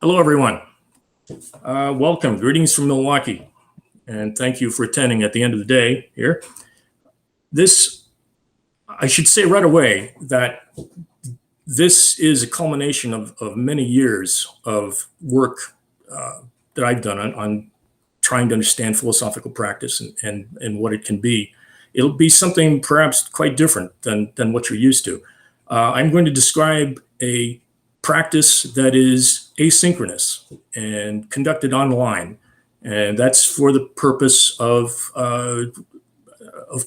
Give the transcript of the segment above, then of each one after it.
Hello, everyone. Welcome. Greetings from Milwaukee. And thank you for attending at the end of the day here. I should say right away that this is a culmination of many years of work that I've done on trying to understand philosophical practice and what it can be. It'll be something perhaps quite different than what you're used to. I'm going to describe a practice that is asynchronous and conducted online. And that's for the purpose of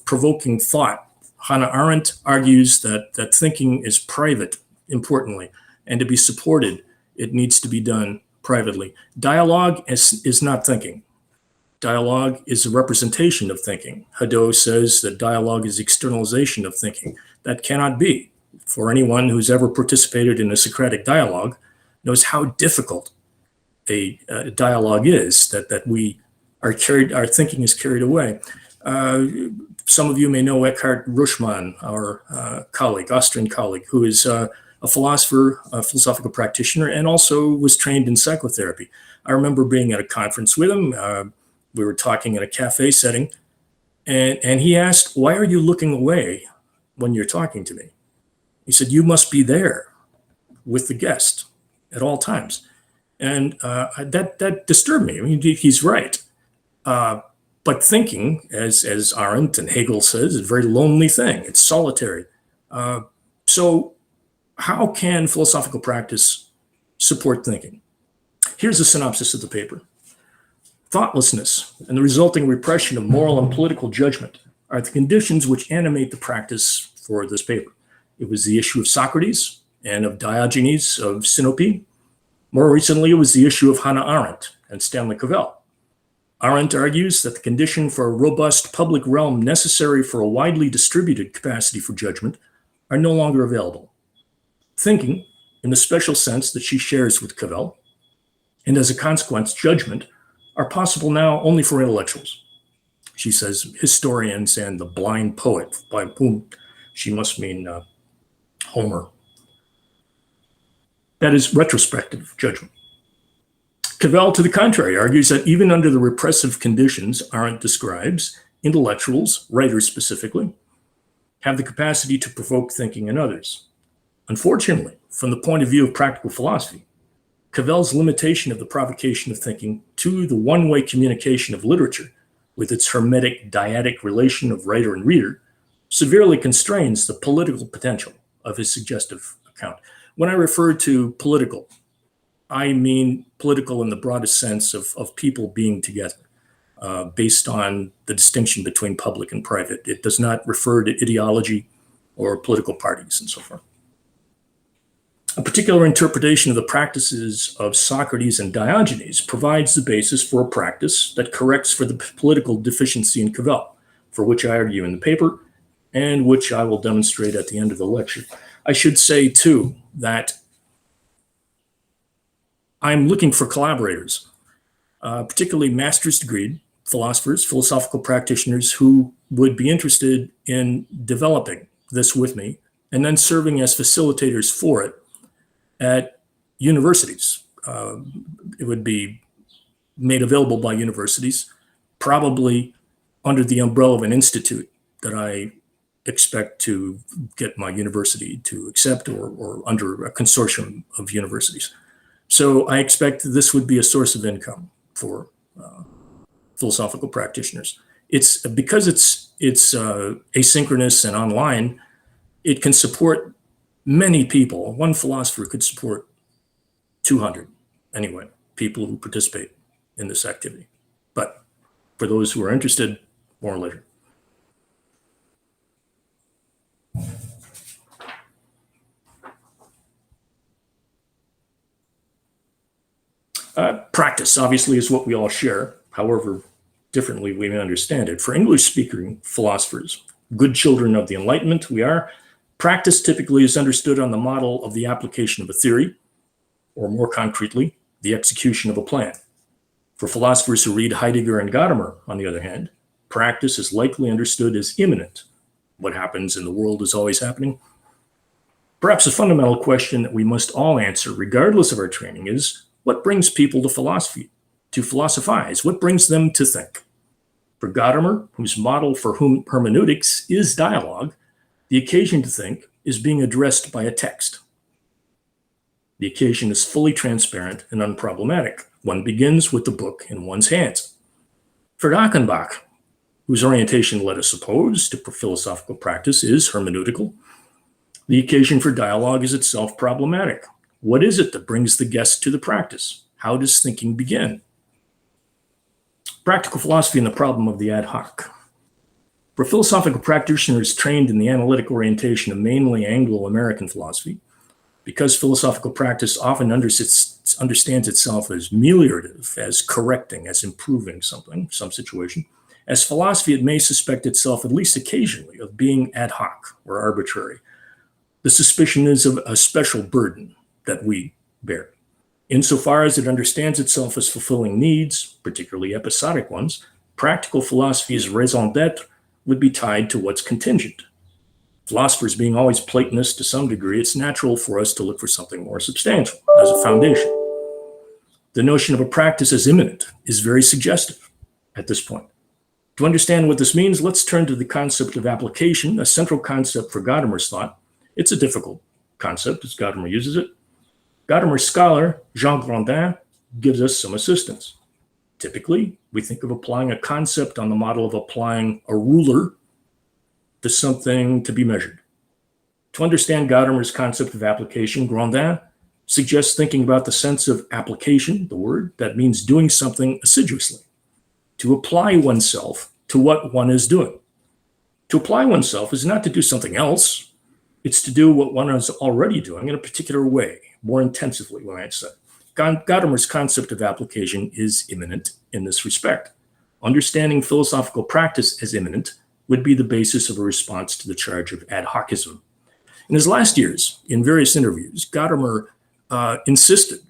provoking thought. Hannah Arendt argues that thinking is private, importantly, and to be supported, it needs to be done privately. Dialogue is not thinking. Dialogue is a representation of thinking. Hadot says that dialogue is externalization of thinking. That cannot be. For anyone who's ever participated in a Socratic dialogue knows how difficult a dialogue is, that we are carried, our thinking is carried away. Some of you may know Eckhart Rushman, our colleague, Austrian colleague, who is a philosopher, a philosophical practitioner, and also was trained in psychotherapy. I remember being at a conference with him. We were talking in a cafe setting, and he asked, "Why are you looking away when you're talking to me?" He said, "You must be there with the guest at all times." And that disturbed me. I mean, he's right. But thinking, as Arendt and Hegel says, is a very lonely thing. It's solitary. So how can philosophical practice support thinking? Here's a synopsis of the paper. Thoughtlessness and the resulting repression of moral and political judgment are the conditions which animate the practice for this paper. It was the issue of Socrates and of Diogenes of Sinope. More recently, it was the issue of Hannah Arendt and Stanley Cavell. Arendt argues that the condition for a robust public realm necessary for a widely distributed capacity for judgment are no longer available. Thinking, in the special sense that she shares with Cavell, and as a consequence, judgment, are possible now only for intellectuals. She says historians and the blind poet, by whom she must mean Homer. That is retrospective judgment. Cavell, to the contrary, argues that even under the repressive conditions Arendt describes, intellectuals, writers specifically, have the capacity to provoke thinking in others. Unfortunately, from the point of view of practical philosophy, Cavell's limitation of the provocation of thinking to the one-way communication of literature with its hermetic dyadic relation of writer and reader severely constrains the political potential of his suggestive account. When I refer to political, I mean political in the broadest sense of people being together, based on the distinction between public and private. It does not refer to ideology or political parties and so forth. A particular interpretation of the practices of Socrates and Diogenes provides the basis for a practice that corrects for the political deficiency in Cavell, for which I argue in the paper, and which I will demonstrate at the end of the lecture. I should say, too, that I'm looking for collaborators, particularly master's degree philosophers, philosophical practitioners who would be interested in developing this with me and then serving as facilitators for it at universities. It would be made available by universities, probably under the umbrella of an institute that I expect to get my university to accept, or under a consortium of universities. So I expect this would be a source of income for philosophical practitioners. It's because it's asynchronous and online, it can support many people. One philosopher could support 200, anyway, people who participate in this activity. But for those who are interested, more later. Practice, obviously, is what we all share, however differently we may understand it. For English-speaking philosophers, good children of the Enlightenment we are, practice typically is understood on the model of the application of a theory, or more concretely, the execution of a plan. For philosophers who read Heidegger and Gadamer, on the other hand, practice is likely understood as immanent. What happens in the world is always happening. Perhaps a fundamental question that we must all answer, regardless of our training, is What brings people to philosophy, to philosophize? What brings them to think? For Gadamer, whose model for hermeneutics is dialogue, the occasion to think is being addressed by a text. The occasion is fully transparent and unproblematic. One begins with the book in one's hands. For Achenbach, whose orientation, let us suppose, to philosophical practice is hermeneutical, the occasion for dialogue is itself problematic. What is it that brings the guest to the practice? How does thinking begin? Practical philosophy and the problem of the ad hoc. For philosophical practitioners trained in the analytic orientation of mainly Anglo-American philosophy, because philosophical practice often understands itself as meliorative, as correcting, as improving something, some situation, as philosophy, it may suspect itself, at least occasionally, of being ad hoc or arbitrary. The suspicion is of a special burden that we bear. Insofar as it understands itself as fulfilling needs, particularly episodic ones, practical philosophy's raison d'etre would be tied to what's contingent. Philosophers being always Platonists to some degree, it's natural for us to look for something more substantial as a foundation. The notion of a practice as immanent is very suggestive at this point. To understand what this means, let's turn to the concept of application, a central concept for Gadamer's thought. It's a difficult concept as Gadamer uses it. Gadamer's scholar, Jean Grandin, gives us some assistance. Typically, we think of applying a concept on the model of applying a ruler to something to be measured. To understand Gadamer's concept of application, Grandin suggests thinking about the sense of application, the word, that means doing something assiduously, to apply oneself to what one is doing. To apply oneself is not to do something else, it's to do what one is already doing in a particular way, more intensively, we might say. Gadamer's concept of application is immanent in this respect. Understanding philosophical practice as immanent would be the basis of a response to the charge of ad hocism. In his last years, in various interviews, Gadamer insisted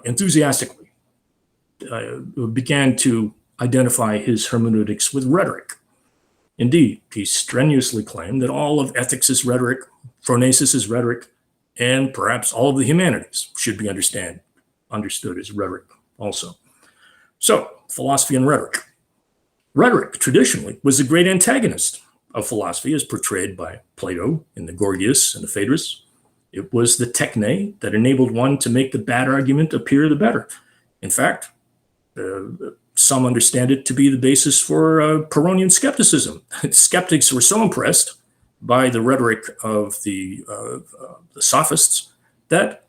enthusiastically, began to identify his hermeneutics with rhetoric. Indeed, he strenuously claimed that all of ethics is rhetoric, phronesis is rhetoric, and perhaps all of the humanities should be understood as rhetoric also. So, philosophy and rhetoric. Rhetoric, traditionally, was the great antagonist of philosophy as portrayed by Plato in the Gorgias and the Phaedrus. It was the techne that enabled one to make the bad argument appear the better. In fact, some understand it to be the basis for Pyrrhonian skepticism. Skeptics were so impressed by the rhetoric of the sophists that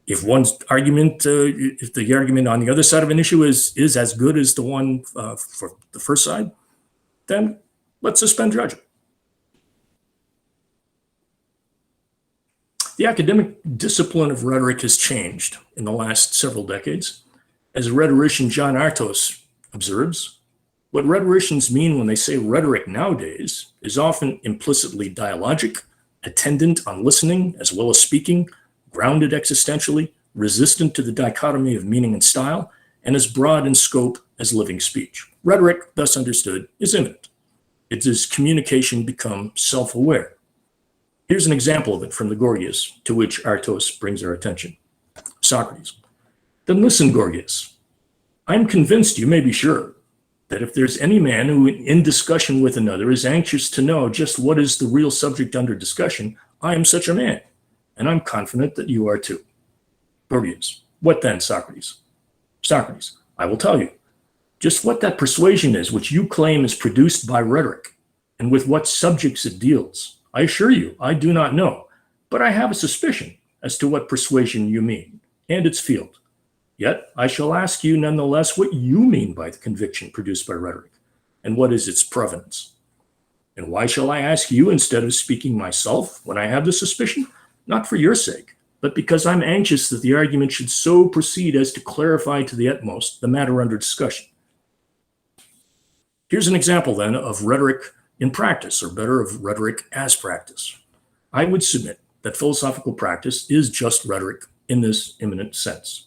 if one's argument, if the argument on the other side of an issue is as good as the one for the first side, then let's suspend judgment. The academic discipline of rhetoric has changed in the last several decades. As rhetorician John Artos observes, what rhetoricians mean when they say rhetoric nowadays is often implicitly dialogic, attendant on listening as well as speaking, grounded existentially, resistant to the dichotomy of meaning and style, and as broad in scope as living speech. Rhetoric, thus understood, is immanent. It is communication become self-aware. Here's an example of it from the Gorgias, to which Artos brings our attention. Socrates. Then listen, Gorgias. I am convinced, you may be sure, that if there's any man who in discussion with another is anxious to know just what is the real subject under discussion, I am such a man, and I'm confident that you are too. Gorgias. What then, Socrates? Socrates. I will tell you. Just what that persuasion is which you claim is produced by rhetoric, and with what subjects it deals. I assure you, I do not know, but I have a suspicion as to what persuasion you mean, and its field. Yet I shall ask you nonetheless what you mean by the conviction produced by rhetoric, and what is its provenance. And why shall I ask you instead of speaking myself when I have the suspicion? Not for your sake, but because I'm anxious that the argument should so proceed as to clarify to the utmost the matter under discussion. Here's an example then of rhetoric in practice, or better, of rhetoric as practice. I would submit that philosophical practice is just rhetoric in this immanent sense.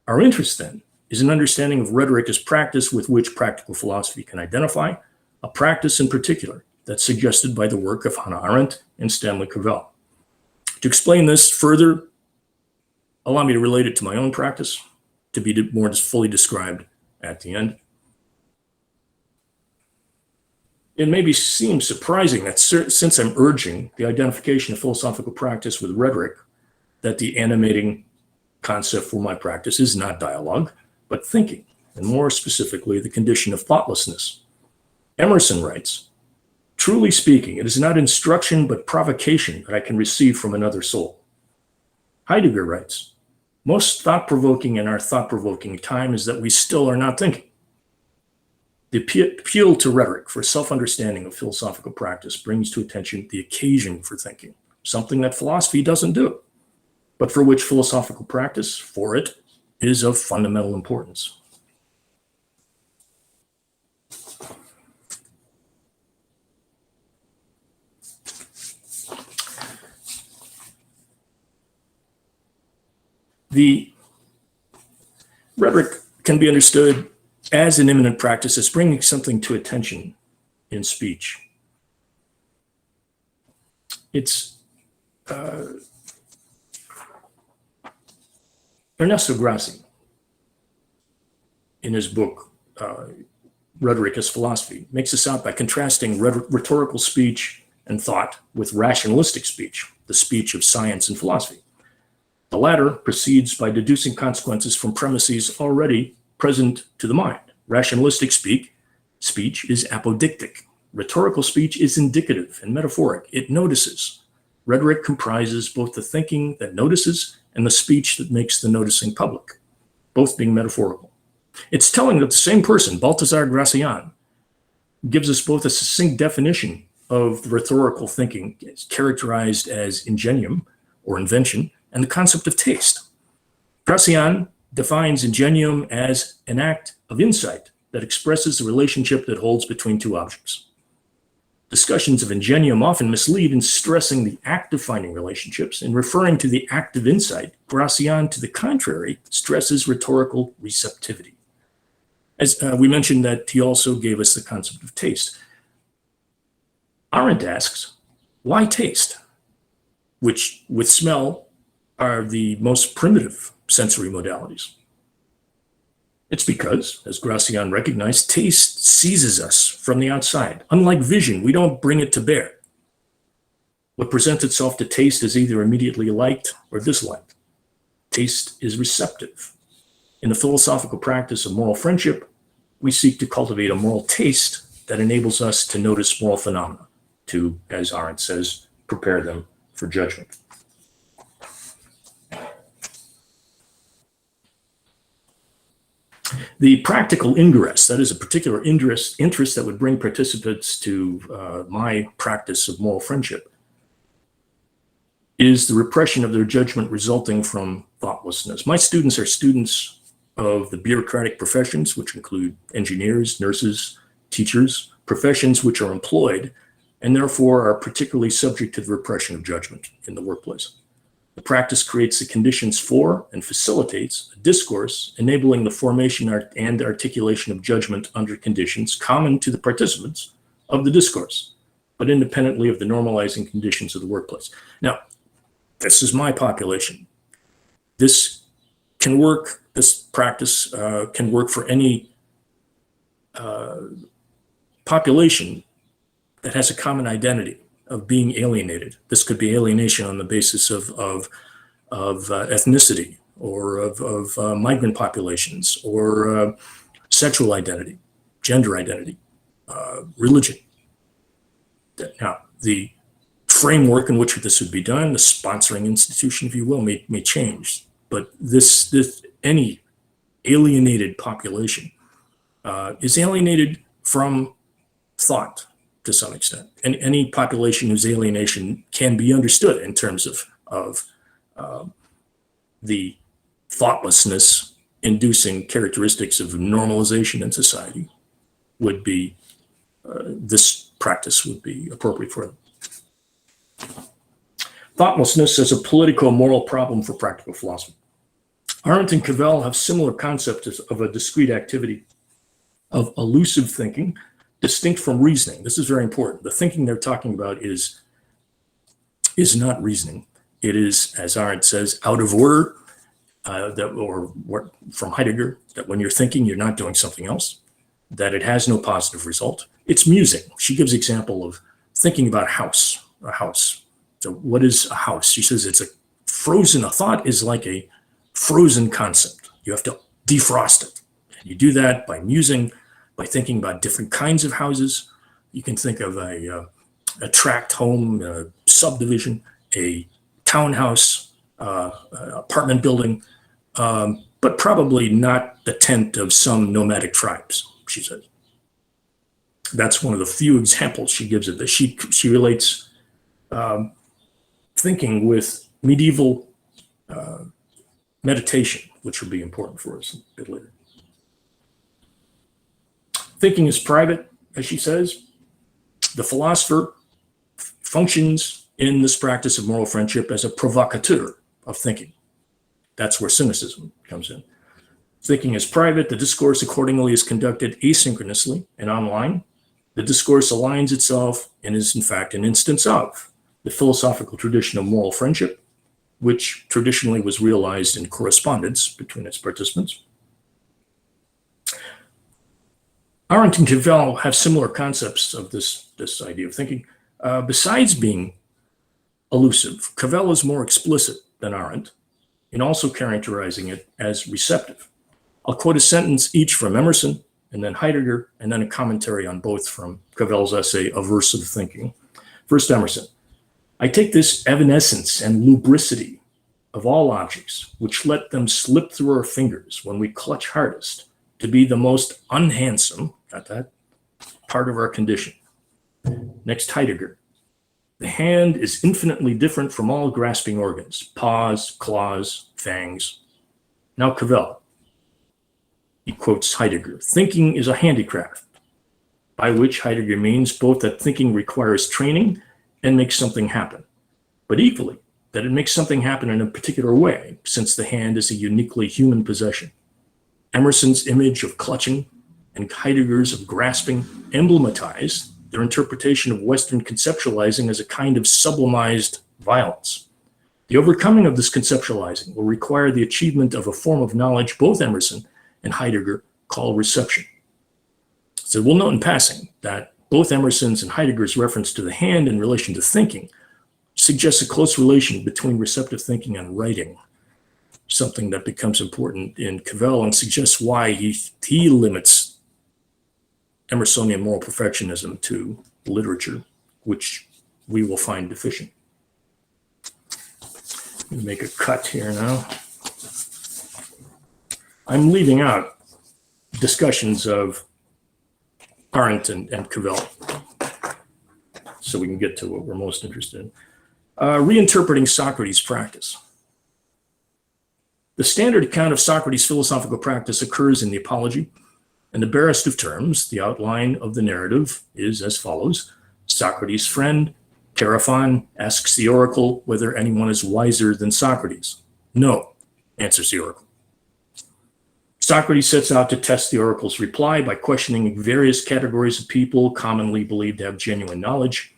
Our interest then is an understanding of rhetoric as practice with which practical philosophy can identify, a practice in particular that's suggested by the work of Hannah Arendt and Stanley Cavell. To explain this further, Allow me to relate it to my own practice, to be more fully described at the end. It may seem surprising that since I'm urging the identification of philosophical practice with rhetoric, that the animating concept for my practice is not dialogue, but thinking, and more specifically, the condition of thoughtlessness. Emerson writes, "Truly speaking, it is not instruction but provocation that I can receive from another soul." Heidegger writes, "Most thought-provoking in our thought-provoking time is that we still are not thinking." The appeal to rhetoric for self-understanding of philosophical practice brings to attention the occasion for thinking, something that philosophy doesn't do, but for which philosophical practice, for it, is of fundamental importance. The rhetoric can be understood as an immanent practice as bringing something to attention in speech. It's Ernesto Grassi, in his book, Rhetoric as Philosophy, makes this out by contrasting rhetorical speech and thought with rationalistic speech, the speech of science and philosophy. The latter proceeds by deducing consequences from premises already present to the mind. Rationalistic speech is apodictic. Rhetorical speech is indicative and metaphoric. It notices. Rhetoric comprises both the thinking that notices and the speech that makes the noticing public, both being metaphorical. It's telling that the same person, Balthazar Gracian, gives us both a succinct definition of the rhetorical thinking characterized as ingenium, or invention, and the concept of taste. Gracian defines ingenium as an act of insight that expresses the relationship that holds between two objects. Discussions of ingenium often mislead in stressing the act of finding relationships. In referring to the act of insight, Gracian, to the contrary, stresses rhetorical receptivity. As we mentioned, that he also gave us the concept of taste. Arendt asks, why taste? Which, with smell, are the most primitive sensory modalities. It's because, as Gracian recognized, taste seizes us from the outside. Unlike vision, we don't bring it to bear. What presents itself to taste is either immediately liked or disliked. Taste is receptive. In the philosophical practice of moral friendship, we seek to cultivate a moral taste that enables us to notice moral phenomena, to, as Arendt says, prepare them for judgment. The practical ingress, that is a particular interest that would bring participants to my practice of moral friendship, is the repression of their judgment resulting from thoughtlessness. My students are students of the bureaucratic professions, which include engineers, nurses, teachers, professions which are employed and therefore are particularly subject to the repression of judgment in the workplace. The practice creates the conditions for and facilitates a discourse enabling the formation and articulation of judgment under conditions common to the participants of the discourse, but independently of the normalizing conditions of the workplace. Now, this is my population. This can work, this practice can work for any population that has a common identity of being alienated. This could be alienation on the basis of ethnicity or of migrant populations or sexual identity, gender identity, religion. Now, the framework in which this would be done, the sponsoring institution, if you will, may change. But this any alienated population is alienated from thought to some extent. And any population whose alienation can be understood in terms of the thoughtlessness inducing characteristics of normalization in society would be, this practice would be appropriate for them. Thoughtlessness as a politico-moral problem for practical philosophy. Arendt and Cavell have similar concepts of a discrete activity of elusive thinking, distinct from reasoning. This is very important. The thinking they're talking about is not reasoning. It is, as Arendt says, out of order from Heidegger, that when you're thinking, you're not doing something else, that it has no positive result. It's musing. She gives example of thinking about a house. So what is a house? She says a thought is like a frozen concept. You have to defrost it. And you do that by musing, by thinking about different kinds of houses. You can think of a tract home, subdivision, a townhouse, apartment building, but probably not the tent of some nomadic tribes, she says. That's one of the few examples she gives of this. She relates thinking with medieval meditation, which will be important for us a bit later. Thinking is private, as she says. The philosopher functions in this practice of moral friendship as a provocateur of thinking. That's where cynicism comes in. Thinking is private. The discourse accordingly is conducted asynchronously and online. The discourse aligns itself and is in fact an instance of the philosophical tradition of moral friendship, which traditionally was realized in correspondence between its participants. Arendt and Cavell have similar concepts of this idea of thinking. Besides being elusive, Cavell is more explicit than Arendt in also characterizing it as receptive. I'll quote a sentence each from Emerson, and then Heidegger, and then a commentary on both from Cavell's essay, Aversive Thinking. First, Emerson. I take this evanescence and lubricity of all objects, which let them slip through our fingers when we clutch hardest, to be the most unhandsome, got that, part of our condition. Next, Heidegger. The hand is infinitely different from all grasping organs, paws, claws, fangs. Now Cavell. He quotes Heidegger. Thinking is a handicraft, by which Heidegger means both that thinking requires training and makes something happen, but equally that it makes something happen in a particular way, since the hand is a uniquely human possession. Emerson's image of clutching and Heidegger's of grasping emblematize their interpretation of Western conceptualizing as a kind of sublimized violence. The overcoming of this conceptualizing will require the achievement of a form of knowledge both Emerson and Heidegger call reception. So we'll note in passing that both Emerson's and Heidegger's reference to the hand in relation to thinking suggests a close relation between receptive thinking and writing, something that becomes important in Cavell and suggests why he limits Emersonian moral perfectionism to literature, which we will find deficient. Let me make a cut here now. I'm leaving out discussions of Arendt and Cavell, so we can get to what we're most interested in. Reinterpreting Socrates' practice. The standard account of Socrates' philosophical practice occurs in the Apology, and the barest of terms, the outline of the narrative, is as follows. Socrates' friend, Chaerephon, asks the oracle whether anyone is wiser than Socrates. No, answers the oracle. Socrates sets out to test the oracle's reply by questioning various categories of people commonly believed to have genuine knowledge.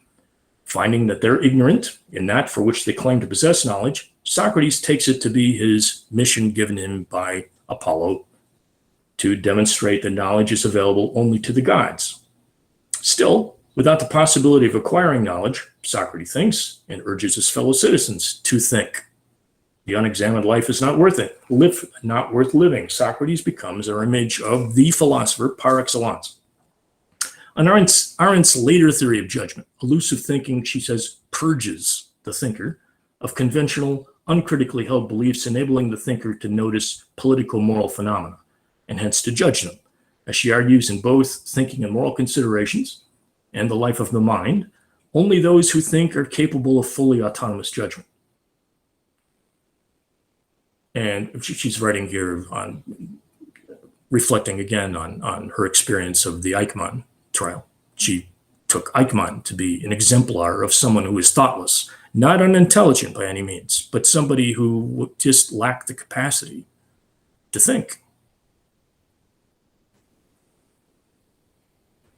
Finding that they're ignorant in that for which they claim to possess knowledge, Socrates takes it to be his mission given him by Apollo to demonstrate that knowledge is available only to the gods. Still, without the possibility of acquiring knowledge, Socrates thinks and urges his fellow citizens to think. The unexamined life is not worth it, not worth living. Socrates becomes our image of the philosopher par excellence. On Arendt's later theory of judgment, elusive thinking, she says, purges the thinker of conventional, uncritically held beliefs, enabling the thinker to notice political-moral phenomena, and hence to judge them. As she argues in both Thinking and Moral Considerations and The Life of the Mind, only those who think are capable of fully autonomous judgment. And she's writing here on reflecting again on her experience of the Eichmann trial. She took Eichmann to be an exemplar of someone who is thoughtless, not unintelligent by any means, but somebody who just lacked the capacity to think.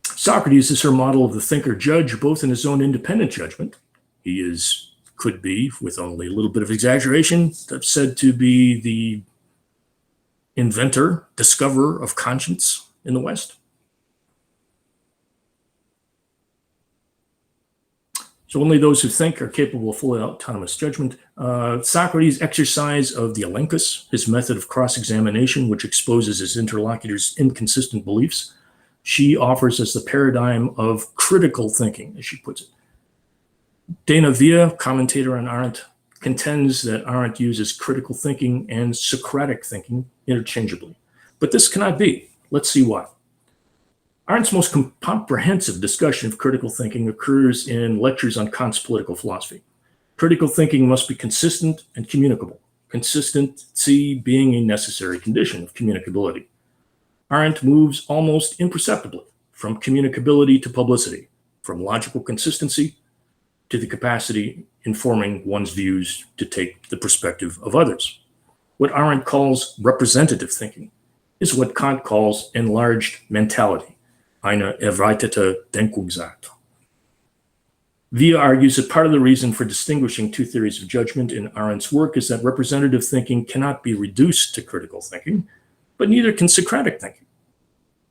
Socrates is her model of the thinker-judge, both in his own independent judgment. He could be, with only a little bit of exaggeration, said to be the inventor, discoverer of conscience in the West. So only those who think are capable of fully autonomous judgment. Socrates' exercise of the elenchus, his method of cross-examination, which exposes his interlocutor's inconsistent beliefs, she offers us the paradigm of critical thinking, as she puts it. Dana Villa, commentator on Arendt, contends that Arendt uses critical thinking and Socratic thinking interchangeably. But this cannot be. Let's see why. Arendt's most comprehensive discussion of critical thinking occurs in lectures on Kant's political philosophy. Critical thinking must be consistent and communicable, consistency being a necessary condition of communicability. Arendt moves almost imperceptibly from communicability to publicity, from logical consistency to the capacity in forming one's views to take the perspective of others. What Arendt calls representative thinking is what Kant calls enlarged mentality, eine erweiterte Denkungsart. Villa argues that part of the reason for distinguishing two theories of judgment in Arendt's work is that representative thinking cannot be reduced to critical thinking, but neither can Socratic thinking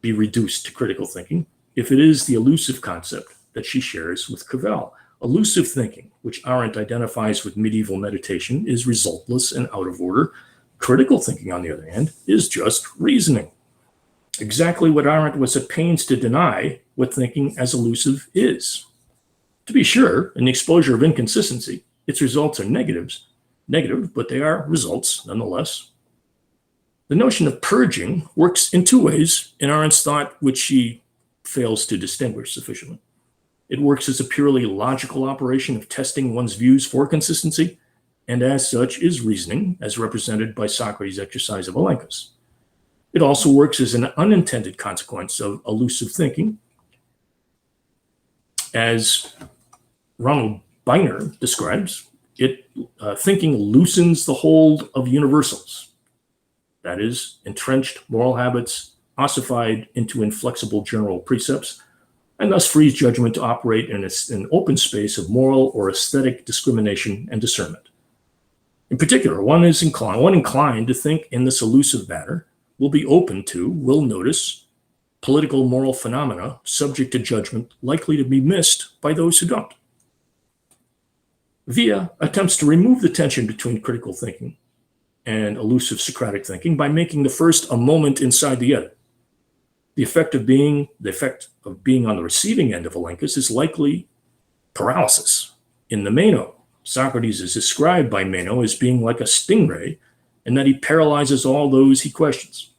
be reduced to critical thinking if it is the elusive concept that she shares with Cavell. Elusive thinking, which Arendt identifies with medieval meditation, is resultless and out of order. Critical thinking, on the other hand, is just reasoning. Exactly what Arendt was at pains to deny what thinking as elusive is. To be sure, in the exposure of inconsistency, its results are negative, but they are results nonetheless. The notion of purging works in two ways in Arendt's thought, which she fails to distinguish sufficiently. It works as a purely logical operation of testing one's views for consistency, and as such is reasoning, as represented by Socrates' exercise of elenchus. It also works as an unintended consequence of elusive thinking, as Ronald Beiner describes it. Thinking loosens the hold of universals, that is, entrenched moral habits ossified into inflexible general precepts, and thus frees judgment to operate in an open space of moral or aesthetic discrimination and discernment. In particular, one inclined to think in this elusive manner will notice political moral phenomena subject to judgment likely to be missed by those who don't. Villa attempts to remove the tension between critical thinking and elusive Socratic thinking by making the first a moment inside the other. The effect of being on the receiving end of elenchus is likely paralysis. In the Meno, Socrates is described by Meno as being like a stingray, and that he paralyzes all those he questions.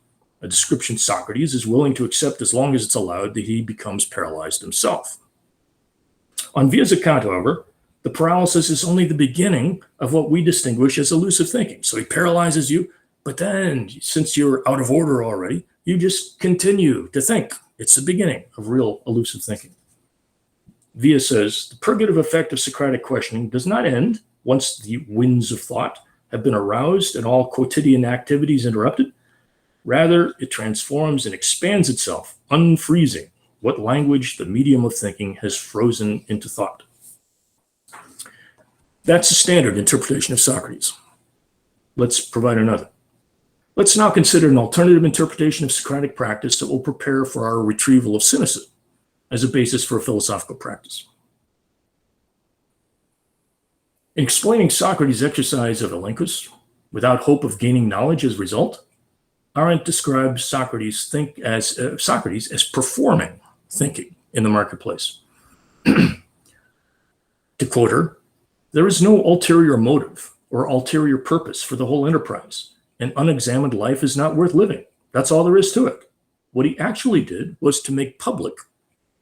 A description Socrates is willing to accept as long as it's allowed that he becomes paralyzed himself. On Villa's account, however, the paralysis is only the beginning of what we distinguish as elusive thinking. So he paralyzes you, but then, since you're out of order already, you just continue to think. It's the beginning of real elusive thinking. Villa says, the purgative effect of Socratic questioning does not end once the winds of thought have been aroused and all quotidian activities interrupted. Rather, it transforms and expands itself, unfreezing what language the medium of thinking has frozen into thought. That's a standard interpretation of Socrates. Let's provide another. Let's now consider an alternative interpretation of Socratic practice that will prepare for our retrieval of cynicism as a basis for a philosophical practice. In explaining Socrates' exercise of elenchus, without hope of gaining knowledge as a result, Arendt describes Socrates as performing thinking in the marketplace. To quote her, there is no ulterior motive or ulterior purpose for the whole enterprise. An unexamined life is not worth living. That's all there is to it. What he actually did was to make public,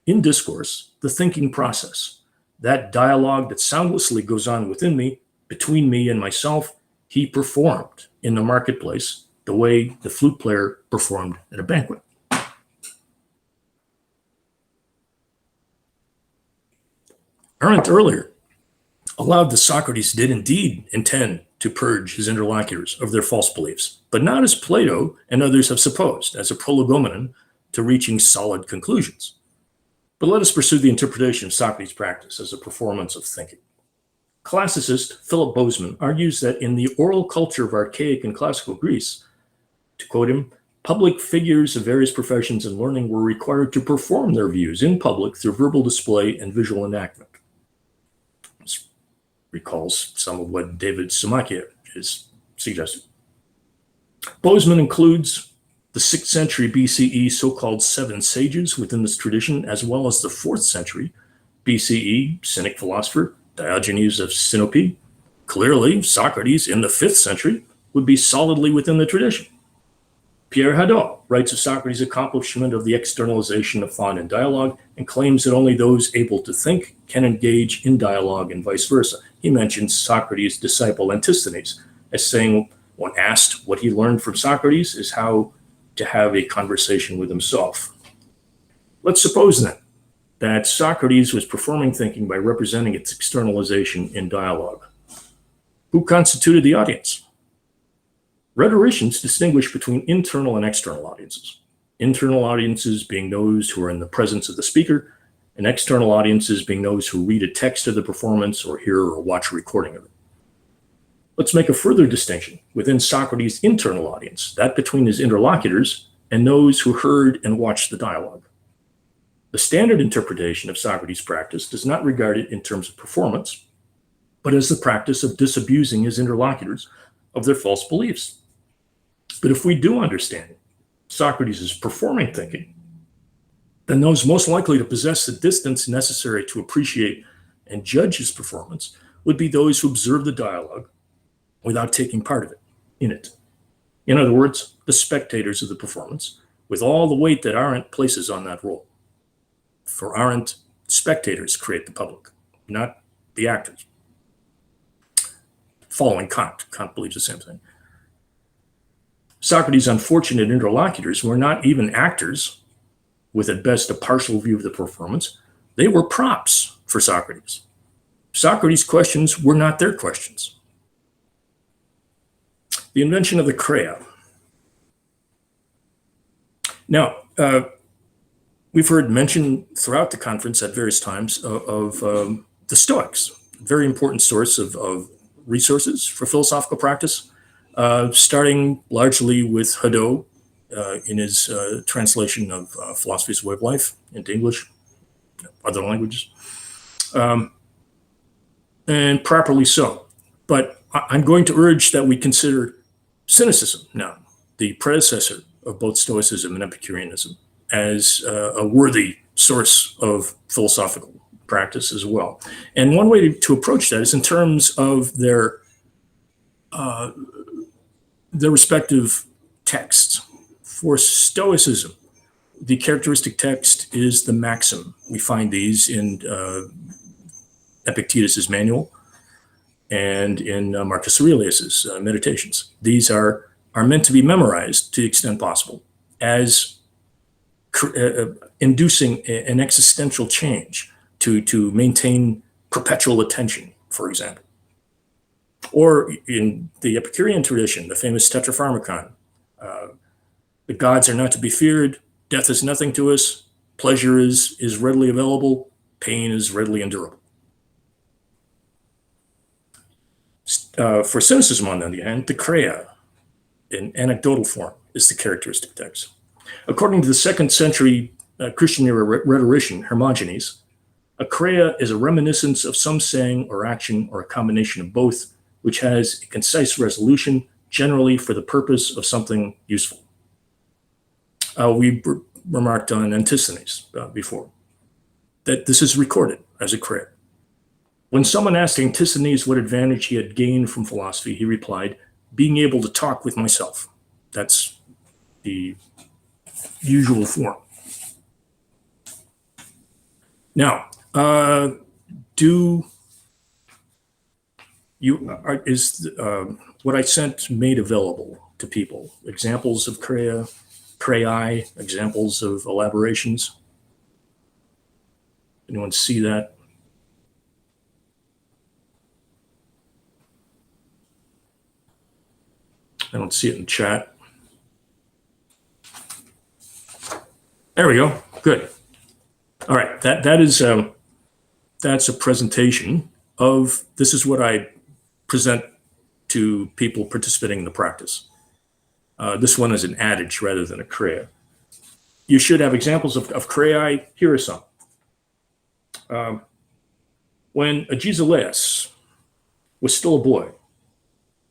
in discourse, the thinking process. That dialogue that soundlessly goes on within me, between me and myself, he performed in the marketplace the way the flute player performed at a banquet. Arendt earlier allowed that Socrates did indeed intend to purge his interlocutors of their false beliefs, but not as Plato and others have supposed, as a prolegomenon to reaching solid conclusions. But let us pursue the interpretation of Socrates' practice as a performance of thinking. Classicist Philip Bozeman argues that in the oral culture of archaic and classical Greece, To quote him, public figures of various professions and learning were required to perform their views in public through verbal display and visual enactment. This recalls some of what David Samakia is suggesting. Bozeman includes the 6th century BCE so-called 7 sages within this tradition, as well as the 4th century BCE Cynic philosopher Diogenes of Sinope. Clearly, Socrates in the 5th century would be solidly within the tradition. Pierre Hadot writes of Socrates' accomplishment of the externalization of thought and dialogue and claims that only those able to think can engage in dialogue and vice versa. He mentions Socrates' disciple Antisthenes as saying, when asked what he learned from Socrates, is how to have a conversation with himself. Let's suppose then that Socrates was performing thinking by representing its externalization in dialogue. Who constituted the audience? Rhetoricians distinguish between internal and external audiences. Internal audiences being those who are in the presence of the speaker, and external audiences being those who read a text of the performance or hear or watch a recording of it. Let's make a further distinction within Socrates' internal audience, that between his interlocutors and those who heard and watched the dialogue. The standard interpretation of Socrates' practice does not regard it in terms of performance, but as the practice of disabusing his interlocutors of their false beliefs. But if we do understand Socrates' performing thinking, then those most likely to possess the distance necessary to appreciate and judge his performance would be those who observe the dialogue without taking part in it. In other words, the spectators of the performance, with all the weight that Arendt places on that role. For Arendt, spectators create the public, not the actors. Following Kant, Kant believes the same thing. Socrates' unfortunate interlocutors were not even actors, with at best a partial view of the performance. They were props for Socrates. Socrates' questions were not their questions. The invention of the Crea. Now, we've heard mention throughout the conference at various times of the Stoics, a very important source of resources for philosophical practice, starting largely with Hadot in his translation of Philosophy's Way of Life into English, other languages, and properly so. But I'm going to urge that we consider cynicism now, the predecessor of both Stoicism and Epicureanism, as a worthy source of philosophical practice as well. And one way to approach that is in terms of their respective texts. For Stoicism, the characteristic text is the maxim. We find these in Epictetus's manual and in Marcus Aurelius's Meditations. These are meant to be memorized to the extent possible as inducing an existential change to maintain perpetual attention, for example. Or in the Epicurean tradition, the famous Tetrapharmacon, the gods are not to be feared, death is nothing to us, pleasure is readily available, pain is readily endurable. For cynicism, on the other hand, the Crea, in anecdotal form, is the characteristic text. According to the 2nd century Christian era rhetorician Hermogenes, a Crea is a reminiscence of some saying or action or a combination of both, which has a concise resolution, generally for the purpose of something useful. We remarked on Antisthenes before, that this is recorded as a Crea. When someone asked Antisthenes what advantage he had gained from philosophy, he replied, being able to talk with myself. That's the usual form. Now, what I sent made available to people? Examples of Creae, examples of elaborations? Anyone see that? I don't see it in chat. There we go. Good. All right. That's a presentation of, this is what I present to people participating in the practice. This one is an adage rather than a chrea. You should have examples of chreai. Here are some. When Agesilaus was still a boy,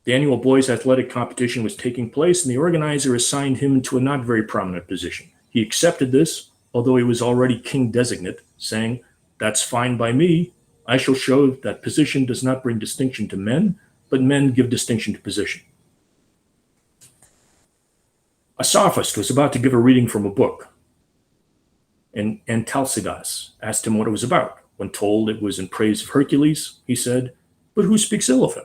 the annual boys' athletic competition was taking place, and the organizer assigned him to a not very prominent position. He accepted this, although he was already king designate, saying, "That's fine by me. I shall show that position does not bring distinction to men, but men give distinction to position." A sophist was about to give a reading from a book, and Antalcidas asked him what it was about. When told it was in praise of Hercules, he said, "But who speaks ill of him?"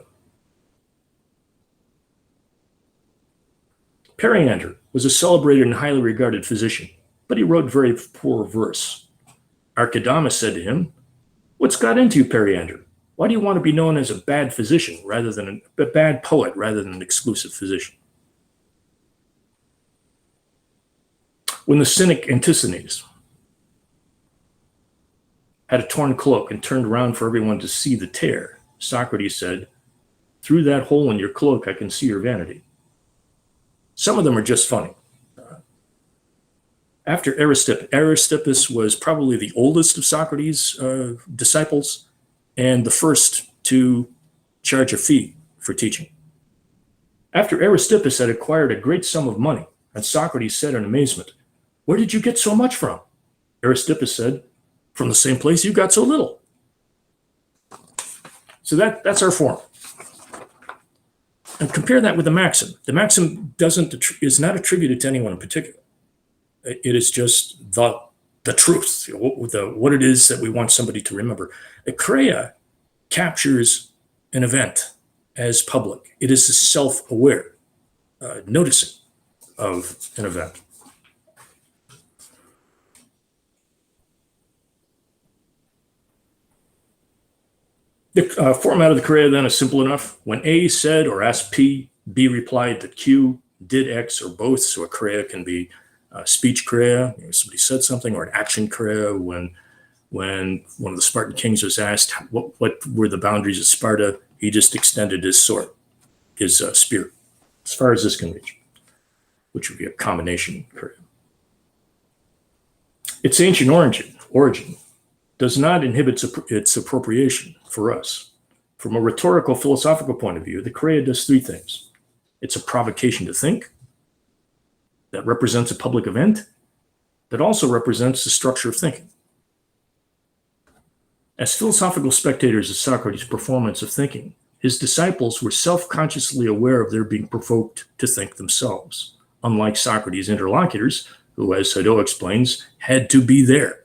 Periander was a celebrated and highly regarded physician, but he wrote very poor verse. Archidamus said to him, "What's got into you, Periander? Why do you want to be known as a bad physician rather than a bad poet rather than an exclusive physician?" When the cynic Antisthenes had a torn cloak and turned around for everyone to see the tear, Socrates said, "Through that hole in your cloak, I can see your vanity." Some of them are just funny. After Aristippus was probably the oldest of Socrates' disciples and the first to charge a fee for teaching. After Aristippus had acquired a great sum of money, and Socrates said in amazement, "Where did you get so much from?" Aristippus said, "From the same place you got so little." So that's our form. And compare that with the maxim. The maxim is not attributed to anyone in particular. It is just the truth, what it is that we want somebody to remember. A chrea captures an event as public. It is a self-aware noticing of an event. The format of the chrea then is simple enough. When A said or asked P, B replied that Q did X or both. So a chrea can be a speech chrea, somebody said something, or an action chrea. When one of the Spartan kings was asked what were the boundaries of Sparta, he just extended his sword, his spear, as far as this can reach, which would be a combination chrea. Its ancient origin does not inhibit its appropriation for us. From a rhetorical philosophical point of view, the chrea does three things. It's a provocation to think that represents a public event that also represents the structure of thinking. As philosophical spectators of Socrates' performance of thinking, his disciples were self-consciously aware of their being provoked to think themselves, unlike Socrates' interlocutors, who, as Shuttle explains, had to be there.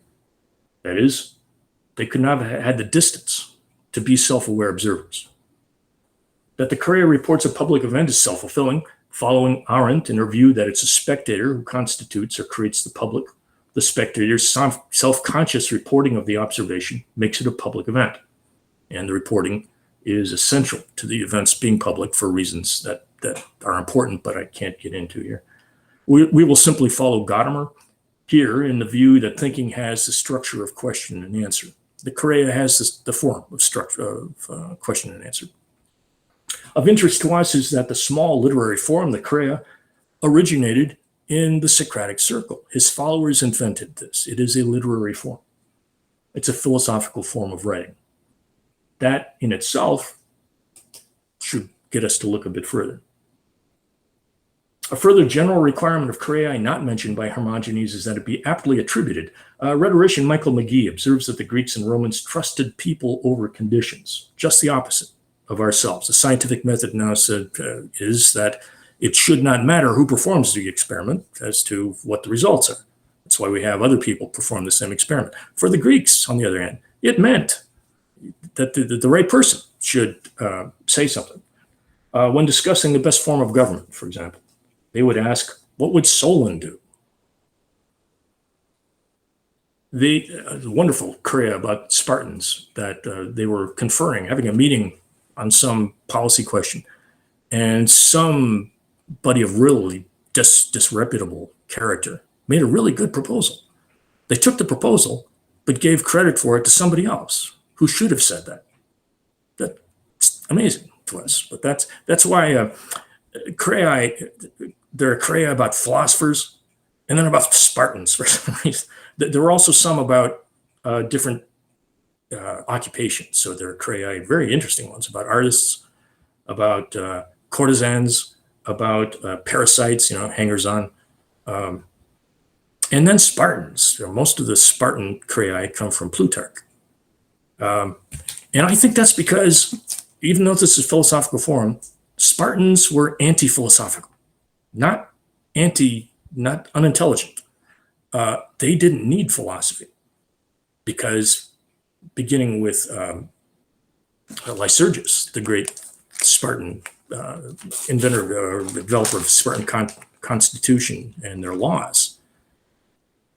That is, they could not have had the distance to be self-aware observers. That the chrea reports a public event is self-fulfilling, following Arendt in her view that it's a spectator who constitutes or creates the public. The spectator's self-conscious reporting of the observation makes it a public event, and the reporting is essential to the events being public for reasons that are important, but I can't get into here. We will simply follow Gadamer here in the view that thinking has the structure of question and answer. The chrea has the form of structure of question and answer. Of interest to us is that the small literary form, the chrea, originated in the Socratic circle. His followers invented this. It is a literary form. It's a philosophical form of writing. That in itself should get us to look a bit further. A further general requirement of chrea not mentioned by Hermogenes is that it be aptly attributed. Rhetorician Michael McGee observes that the Greeks and Romans trusted people over conditions, just the opposite of ourselves. The scientific method now is that it should not matter who performs the experiment as to what the results are. That's why we have other people perform the same experiment. For the Greeks, on the other hand, it meant that the right person should say something. When discussing the best form of government, for example, they would ask, what would Solon do? The wonderful chrea about Spartans that they were conferring, having a meeting on some policy question, and somebody of really disreputable character made a really good proposal. They took the proposal, but gave credit for it to somebody else who should have said that. That's amazing to us. But that's why Crei, there are crei about philosophers, and then about Spartans for some reason. There were also some about different occupations. So there are crei, very interesting ones, about artists, about courtesans, about parasites, hangers-on. And then Spartans. Most of the Spartan crei come from Plutarch. And I think that's because, even though this is philosophical form, Spartans were anti-philosophical, not unintelligent. They didn't need philosophy because, beginning with Lycurgus, the great Spartan inventor or developer of Spartan constitution and their laws,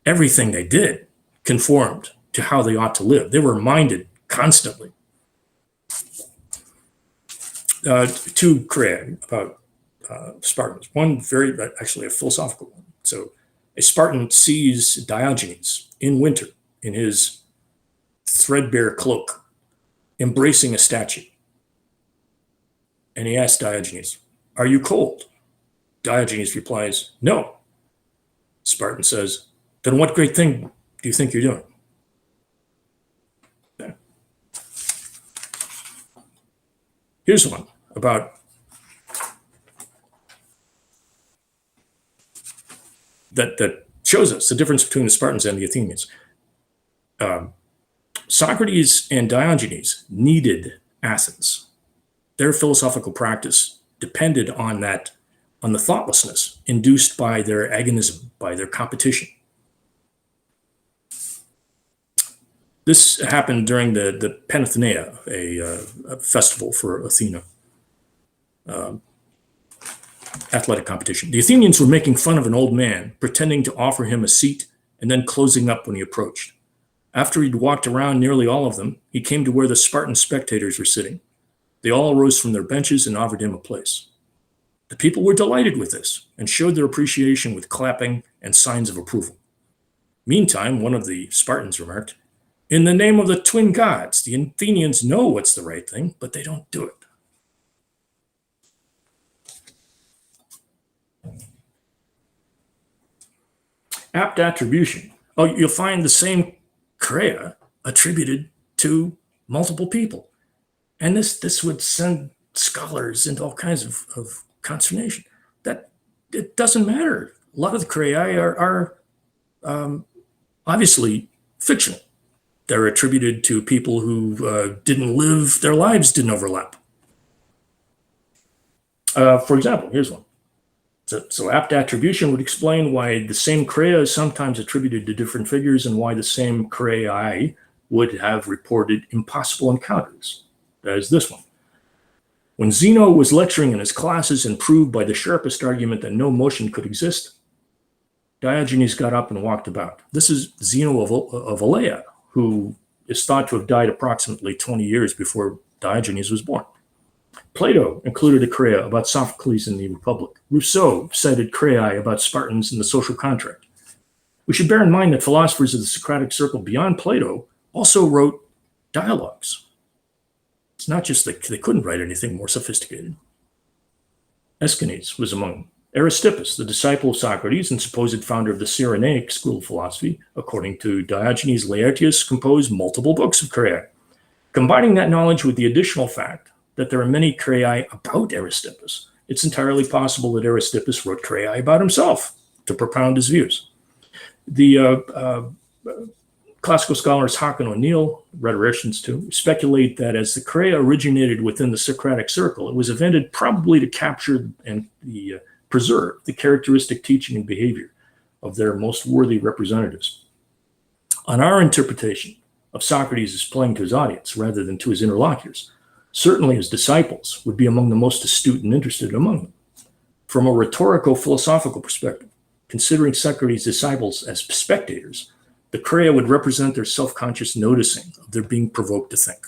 everything they did conformed to how they ought to live. They were reminded constantly. Two crei about Spartans. One actually a philosophical one. So a Spartan sees Diogenes in winter in his threadbare cloak, embracing a statue. And he asks Diogenes, "Are you cold?" Diogenes replies, "No." Spartan says, "Then what great thing do you think you're doing?" Yeah. Here's one about that shows us the difference between the Spartans and the Athenians. Socrates and Diogenes needed Athens. Their philosophical practice depended on the thoughtlessness induced by their agonism, by their competition. This happened during the Panathenea, a festival for Athena, athletic competition. The Athenians were making fun of an old man, pretending to offer him a seat and then closing up when he approached. After he'd walked around nearly all of them, he came to where the Spartan spectators were sitting. They all rose from their benches and offered him a place. The people were delighted with this and showed their appreciation with clapping and signs of approval. Meantime, one of the Spartans remarked, "In the name of the twin gods, the Athenians know what's the right thing, but they don't do it." Apt attribution. Oh, you'll find the same crei attributed to multiple people. And this would send scholars into all kinds of consternation. That it doesn't matter. A lot of the crei are obviously fictional. They're attributed to people who didn't live, their lives didn't overlap. For example, here's one. So apt attribution would explain why the same crei is sometimes attributed to different figures and why the same crei would have reported impossible encounters. That is this one. When Zeno was lecturing in his classes and proved by the sharpest argument that no motion could exist, Diogenes got up and walked about. This is Zeno of Elea, who is thought to have died approximately 20 years before Diogenes was born. Plato included a crei about Sophocles in the Republic. Rousseau cited crei about Spartans in the Social Contract. We should bear in mind that philosophers of the Socratic circle beyond Plato also wrote dialogues. It's not just that they couldn't write anything more sophisticated. Aeschines was among them. Aristippus, the disciple of Socrates and supposed founder of the Cyrenaic school of philosophy, according to Diogenes Laertius, composed multiple books of crei. Combining that knowledge with the additional fact that there are many crei about Aristippus, it's entirely possible that Aristippus wrote crei about himself to propound his views. The classical scholars Hawken O'Neill, rhetoricians too, speculate that as the crei originated within the Socratic circle, it was invented probably to capture and preserve the characteristic teaching and behavior of their most worthy representatives. On our interpretation of Socrates as playing to his audience rather than to his interlocutors, certainly his disciples would be among the most astute and interested among them. From a rhetorico-philosophical perspective, considering Socrates' disciples as spectators, the crei would represent their self-conscious noticing of their being provoked to think.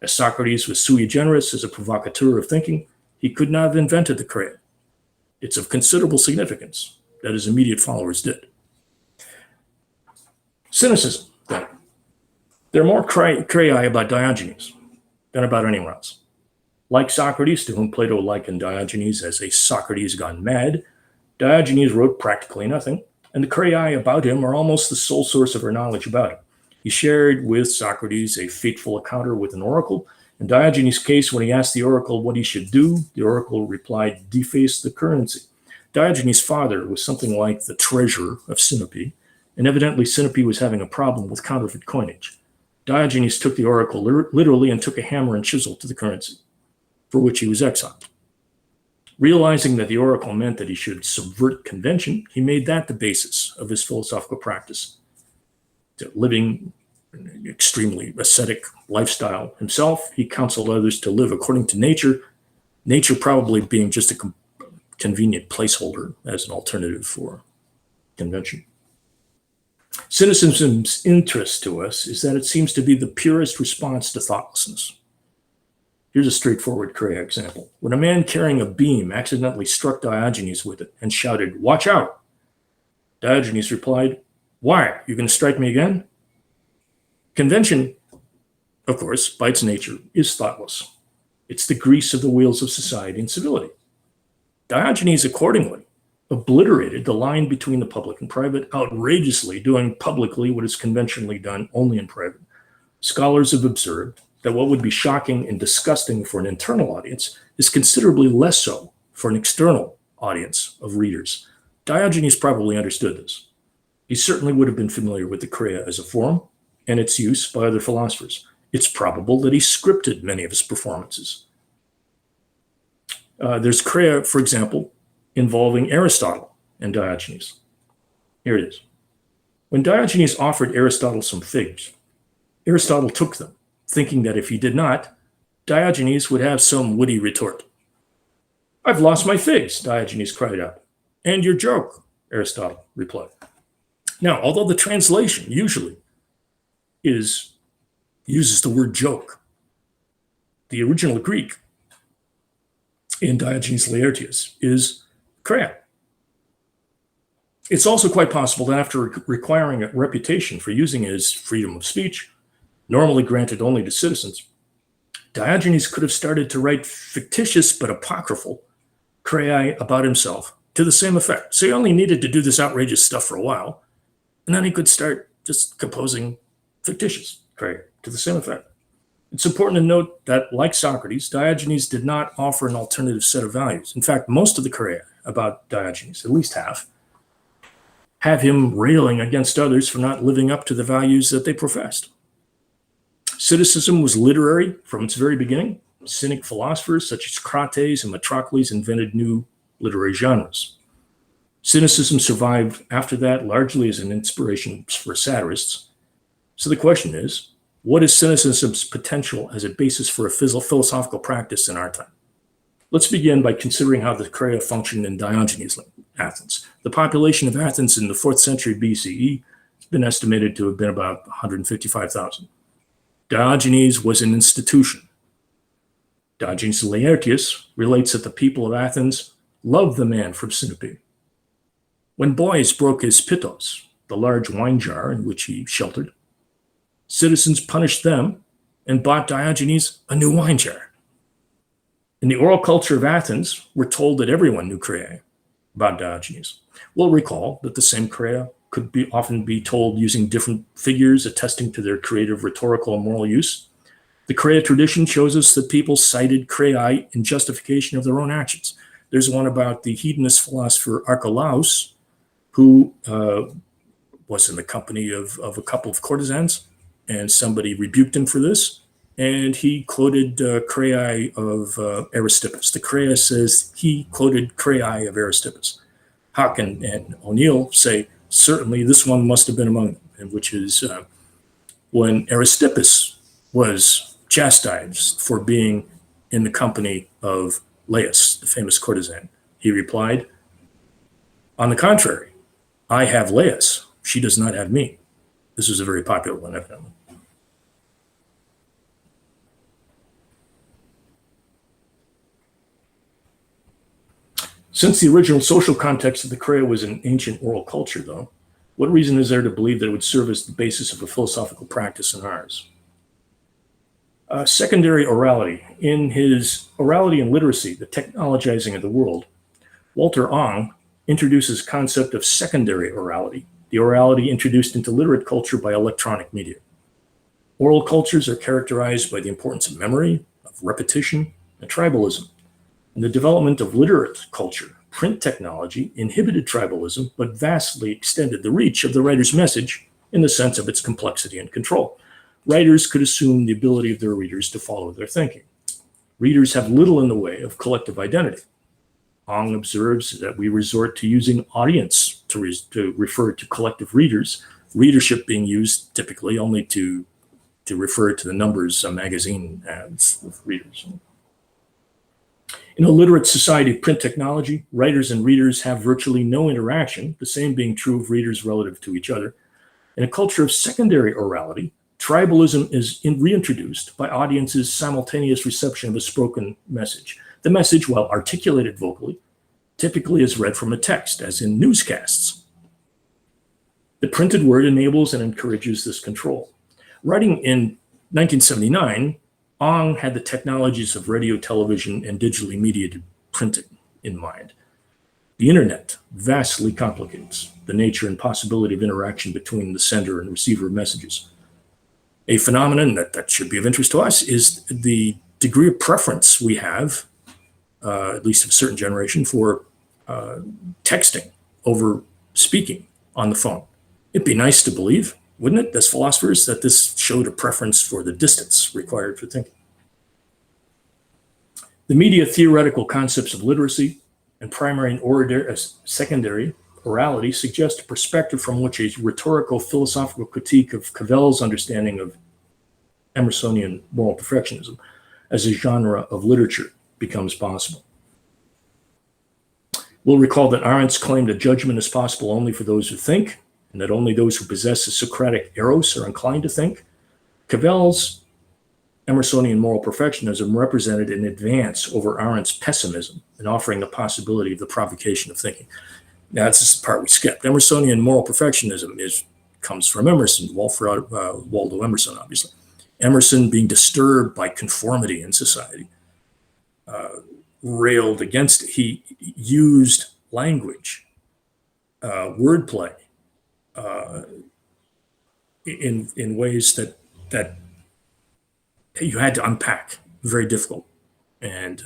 As Socrates was sui generis as a provocateur of thinking, he could not have invented the crei. It's of considerable significance that his immediate followers did. Cynicism, then. There are more crei about Diogenes than about anyone else. Like Socrates, to whom Plato likened Diogenes as a Socrates gone mad, Diogenes wrote practically nothing, and the Craei about him are almost the sole source of our knowledge about him. He shared with Socrates a fateful encounter with an oracle. In Diogenes' case, when he asked the oracle what he should do, the oracle replied, deface the currency. Diogenes' father was something like the treasurer of Sinope, and evidently Sinope was having a problem with counterfeit coinage. Diogenes took the oracle literally and took a hammer and chisel to the currency, for which he was exiled. Realizing that the oracle meant that he should subvert convention, he made that the basis of his philosophical practice. Living an extremely ascetic lifestyle himself, he counseled others to live according to nature, nature probably being just a convenient placeholder as an alternative for convention. Cynicism's interest to us is that it seems to be the purest response to thoughtlessness. Here's a straightforward Craei example. When a man carrying a beam accidentally struck Diogenes with it and shouted, "Watch out!" Diogenes replied, "Why? You going to strike me again?" Convention, of course, by its nature, is thoughtless. It's the grease of the wheels of society and civility. Diogenes, accordingly, obliterated the line between the public and private, outrageously doing publicly what is conventionally done only in private. Scholars have observed that what would be shocking and disgusting for an internal audience is considerably less so for an external audience of readers. Diogenes probably understood this. He certainly would have been familiar with the Craei as a form and its use by other philosophers. It's probable that he scripted many of his performances. There's Craei, for example, involving Aristotle and Diogenes. Here it is. When Diogenes offered Aristotle some figs, Aristotle took them, thinking that if he did not, Diogenes would have some witty retort. "I've lost my figs," Diogenes cried out. "And your joke," Aristotle replied. Now, although the translation usually uses the word joke, the original Greek in Diogenes Laertius is Craei. It's also quite possible that after requiring a reputation for using his freedom of speech, normally granted only to citizens, Diogenes could have started to write fictitious but apocryphal Craei about himself to the same effect. So he only needed to do this outrageous stuff for a while, and then he could start just composing fictitious Craei to the same effect. It's important to note that, like Socrates, Diogenes did not offer an alternative set of values. In fact, most of the Craei about Diogenes, at least half, have him railing against others for not living up to the values that they professed. Cynicism was literary from its very beginning. Cynic philosophers such as Socrates and Metrocles invented new literary genres. Cynicism survived after that largely as an inspiration for satirists. So the question is, what is cynicism's potential as a basis for a philosophical practice in our time? Let's begin by considering how the Craei functioned in Diogenes' Athens. The population of Athens in the 4th century BCE has been estimated to have been about 155,000. Diogenes was an institution. Diogenes Laertius relates that the people of Athens loved the man from Sinope. When boys broke his pitos, the large wine jar in which he sheltered, citizens punished them and bought Diogenes a new wine jar. In the oral culture of Athens, we're told that everyone knew Craei about Diogenes. We'll recall that the same Craei could often be told using different figures attesting to their creative rhetorical and moral use. The Craei tradition shows us that people cited Craei in justification of their own actions. There's one about the hedonist philosopher Archelaus, who was in the company of a couple of courtesans, and somebody rebuked him for this, and he quoted Craei of Aristippus. The Craei says he quoted Craei of Aristippus. Huck and O'Neill say, certainly this one must have been among them, and which is when Aristippus was chastised for being in the company of Laius, the famous courtesan. He replied, "On the contrary, I have Laius. She does not have me." This was a very popular one, evidently. Since the original social context of the Craei was an ancient oral culture, though, what reason is there to believe that it would serve as the basis of a philosophical practice in ours? Secondary orality. In his Orality and Literacy, the Technologizing of the World, Walter Ong introduces the concept of secondary orality, the orality introduced into literate culture by electronic media. Oral cultures are characterized by the importance of memory, of repetition, and tribalism. In the development of literate culture, print technology inhibited tribalism, but vastly extended the reach of the writer's message in the sense of its complexity and control. Writers could assume the ability of their readers to follow their thinking. Readers have little in the way of collective identity. Ong observes that we resort to using audience to refer to collective readers, readership being used typically only to refer to the numbers magazine ads of readers. In a literate society of print technology, writers and readers have virtually no interaction, the same being true of readers relative to each other. In a culture of secondary orality, tribalism is reintroduced by audiences' simultaneous reception of a spoken message. The message, while articulated vocally, typically is read from a text, as in newscasts. The printed word enables and encourages this control. Writing in 1979, Ong had the technologies of radio, television, and digitally mediated printing in mind. The internet vastly complicates the nature and possibility of interaction between the sender and receiver of messages. A phenomenon that should be of interest to us is the degree of preference we have, at least of a certain generation, for texting over speaking on the phone. It'd be nice to believe, wouldn't it, as philosophers, that this showed a preference for the distance required for thinking. The media theoretical concepts of literacy and primary and secondary orality suggest a perspective from which a rhetorical philosophical critique of Cavell's understanding of Emersonian moral perfectionism as a genre of literature becomes possible. We'll recall that Arendt's claim that judgment is possible only for those who think, and that only those who possess a Socratic eros are inclined to think. Cavell's Emersonian moral perfectionism represented an advance over Arendt's pessimism in offering the possibility of the provocation of thinking. Now, this is the part we skipped. Emersonian moral perfectionism comes from Emerson, Waldo Emerson, obviously. Emerson, being disturbed by conformity in society, railed against it. He used language, wordplay, in ways that you had to unpack, very difficult, and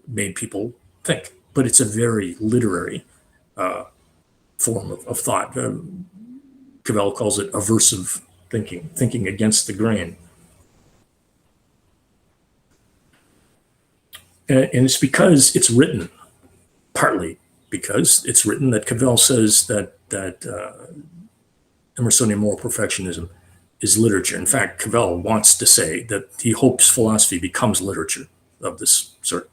made people think. But it's a very literary form of thought. Cavell calls it aversive thinking against the grain. And it's because it's written, partly because it's written, that Cavell says that Emersonian moral perfectionism is literature. In fact, Cavell wants to say that he hopes philosophy becomes literature of this sort.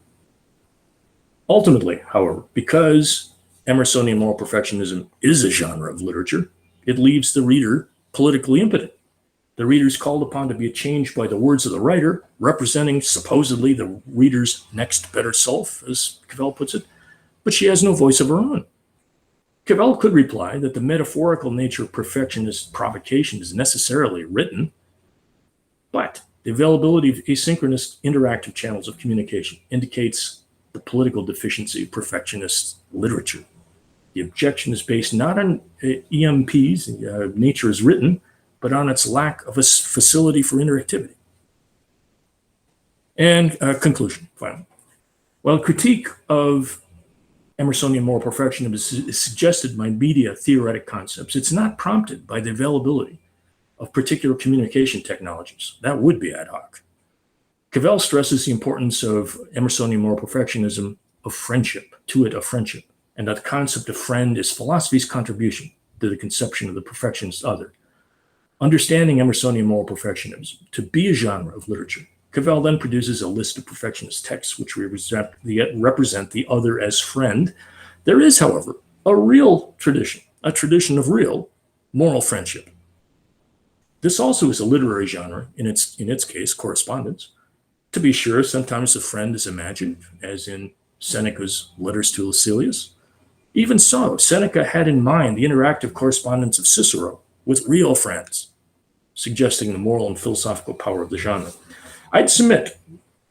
Ultimately, however, because Emersonian moral perfectionism is a genre of literature, it leaves the reader politically impotent. The reader is called upon to be changed by the words of the writer, representing supposedly the reader's next better self, as Cavell puts it, but she has no voice of her own. Cavell could reply that the metaphorical nature of perfectionist provocation is necessarily written, but the availability of asynchronous interactive channels of communication indicates the political deficiency of perfectionist literature. The objection is based not on EMP's nature as written, but on its lack of a facility for interactivity. And conclusion, finally. While critique of Emersonian moral perfectionism is suggested by media theoretic concepts, it's not prompted by the availability of particular communication technologies. That would be ad hoc. Cavell stresses the importance of Emersonian moral perfectionism of friendship, and that the concept of friend is philosophy's contribution to the conception of the perfectionist other. Understanding Emersonian moral perfectionism to be a genre of literature, Cavell then produces a list of perfectionist texts which represent the other as friend. There is, however, a real tradition, a tradition of real moral friendship. This also is a literary genre, in its case, correspondence. To be sure, sometimes the friend is imagined, as in Seneca's Letters to Lucilius. Even so, Seneca had in mind the interactive correspondence of Cicero with real friends, suggesting the moral and philosophical power of the genre. I'd submit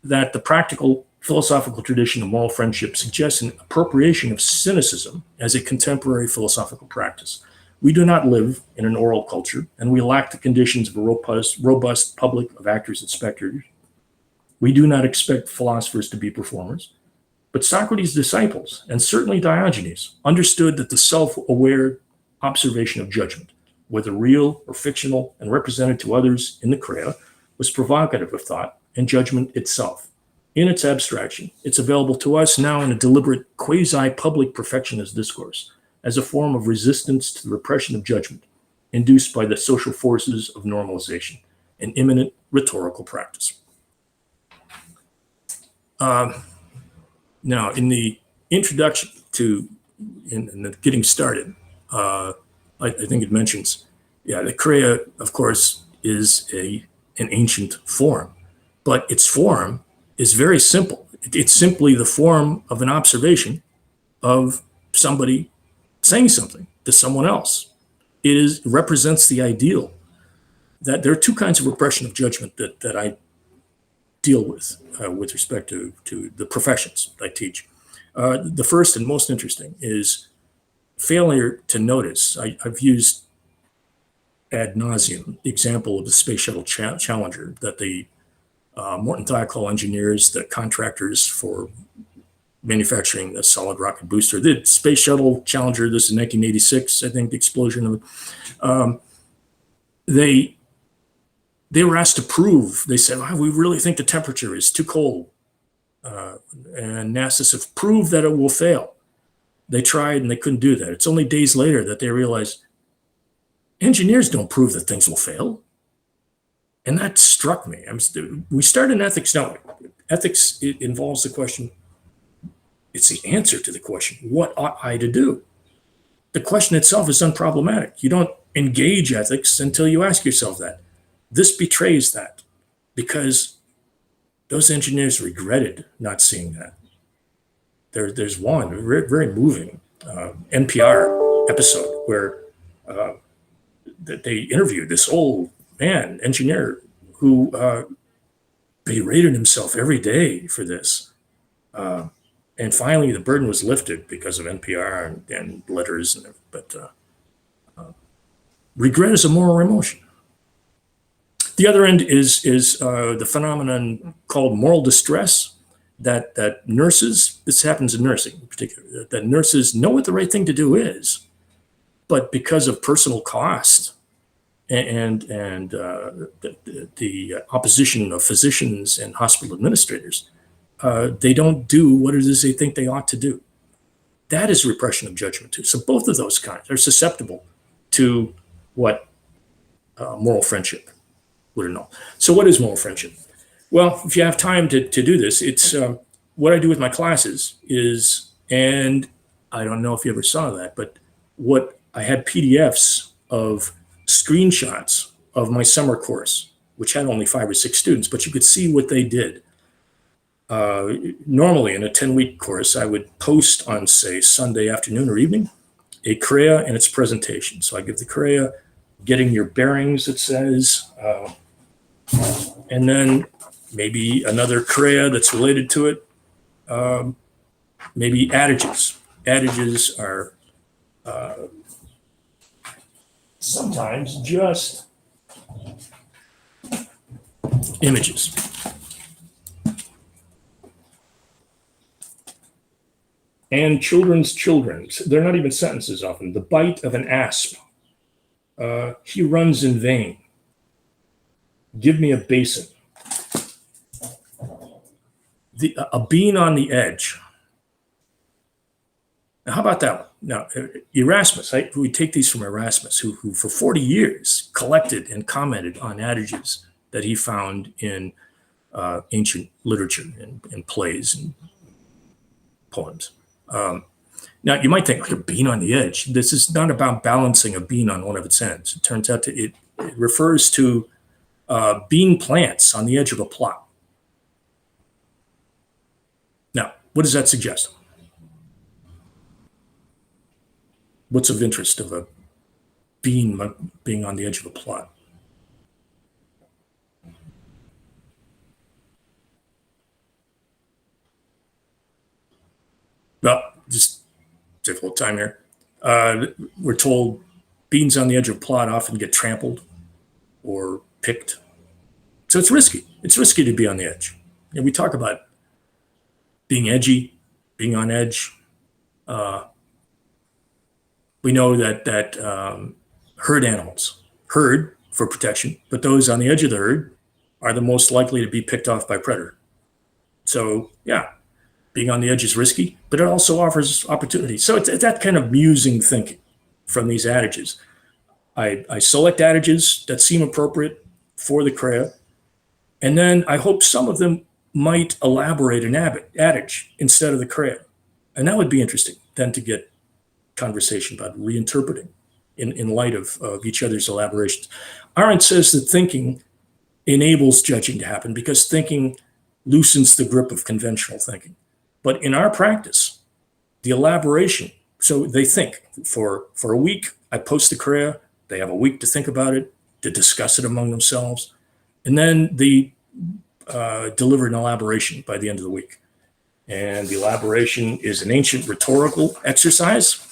that the practical philosophical tradition of moral friendship suggests an appropriation of cynicism as a contemporary philosophical practice. We do not live in an oral culture, and we lack the conditions of a robust public of actors and spectators. We do not expect philosophers to be performers. But Socrates' disciples, and certainly Diogenes, understood that the self-aware observation of judgment, whether real or fictional and represented to others in the Chrea, was provocative of thought and judgment itself. In its abstraction, it's available to us now in a deliberate quasi-public perfectionist discourse as a form of resistance to the repression of judgment induced by the social forces of normalization, an imminent rhetorical practice. Now, in the introduction to in the getting started, I think it mentions, the Chrea, of course, is an ancient form, but its form is very simple. It's simply the form of an observation of somebody saying something to someone else. It represents the ideal that there are two kinds of repression of judgment that I deal with respect to the professions I teach. The first and most interesting is failure to notice. I've used ad nauseum the example of the Space Shuttle Challenger, that the Morton Thiokol engineers, the contractors for manufacturing the solid rocket booster, the Space Shuttle Challenger, this is 1986, I think, the explosion of it. They were asked to prove, they said, we really think the temperature is too cold. And NASA said, prove that it will fail. They tried and they couldn't do that. It's only days later that they realized engineers don't prove that things will fail. And that struck me. We start in ethics now. Ethics, it involves the question, it's the answer to the question, what ought I to do? The question itself is unproblematic. You don't engage ethics until you ask yourself that. This betrays that, because those engineers regretted not seeing that. There's one very moving NPR episode where that they interviewed this old man, engineer, who berated himself every day for this. And finally, the burden was lifted because of NPR and letters. But regret is a moral emotion. The other end is the phenomenon called moral distress, that nurses, this happens in nursing in particular, that nurses know what the right thing to do is, but because of personal cost and the opposition of physicians and hospital administrators, they don't do what it is they think they ought to do. That is repression of judgment too. So both of those kinds are susceptible to what moral friendship would know. So what is moral friendship? Well, if you have time to do this, it's what I do with my classes is, and I don't know if you ever saw that, but what I had PDFs of screenshots of my summer course, which had only 5 or 6 students, but you could see what they did. Normally in a 10-week course, I would post on, say, Sunday afternoon or evening, a Chrea and its presentation. So I give the Chrea, getting your bearings, it says, and then maybe another Chrea that's related to it, maybe adages. Adages are sometimes just images. And children's children, they're not even sentences often. The bite of an asp. He runs in vain. Give me a basin. A bean on the edge. Now, how about that one? Now, Erasmus, we take these from Erasmus, who for 40 years collected and commented on adages that he found in ancient literature and plays and poems. Now, you might think, like a bean on the edge. This is not about balancing a bean on one of its ends. It turns out it refers to bean plants on the edge of a plot. Now, what does that suggest? What's of interest of a bean being on the edge of a plot? Well, just take a little time here. We're told beans on the edge of a plot often get trampled or picked. So it's risky. It's risky to be on the edge. And we talk about being edgy, being on edge. We know that herd animals, herd for protection, but those on the edge of the herd are the most likely to be picked off by predator. So yeah, being on the edge is risky, but it also offers opportunity. So it's that kind of musing thinking from these adages. I select adages that seem appropriate for the crea, and then I hope some of them might elaborate an adage instead of the crea. And that would be interesting then to get conversation about reinterpreting in light of each other's elaborations. Arendt says that thinking enables judging to happen because thinking loosens the grip of conventional thinking. But in our practice, the elaboration, so they think for a week, I post the crea, they have a week to think about it, to discuss it among themselves, and then they deliver an elaboration by the end of the week. And the elaboration is an ancient rhetorical exercise.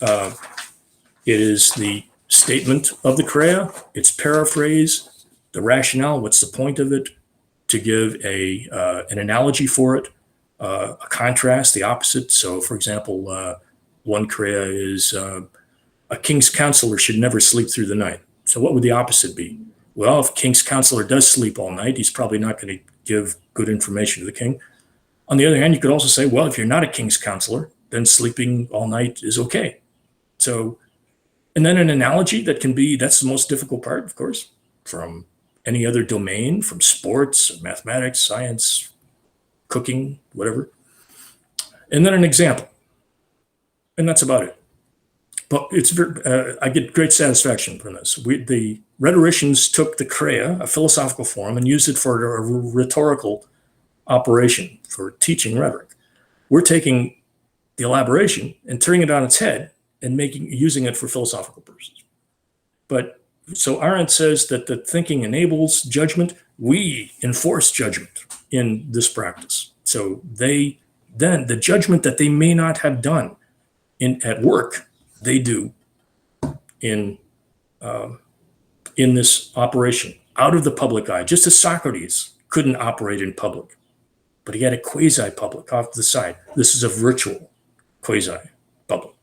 It is the statement of the crea, its paraphrase, the rationale, what's the point of it, to give an analogy for it, a contrast, the opposite. So, for example, one crea is a king's counselor should never sleep through the night. So what would the opposite be? Well, if king's counselor does sleep all night, he's probably not going to give good information to the king. On the other hand, you could also say, well, if you're not a king's counselor, then sleeping all night is okay. So, and then an analogy that can be, that's the most difficult part, of course, from any other domain, from sports, mathematics, science, cooking, whatever. And then an example. And that's about it. But I get great satisfaction from this. The rhetoricians took the crea, a philosophical form, and used it for a rhetorical operation for teaching rhetoric. We're taking the elaboration and turning it on its head and using it for philosophical purposes. But so Arendt says that the thinking enables judgment. We enforce judgment in this practice. So then the judgment that they may not have done at work, they do in this operation out of the public eye, just as Socrates couldn't operate in public, but he had a quasi-public off to the side. This is a virtual quasi-public.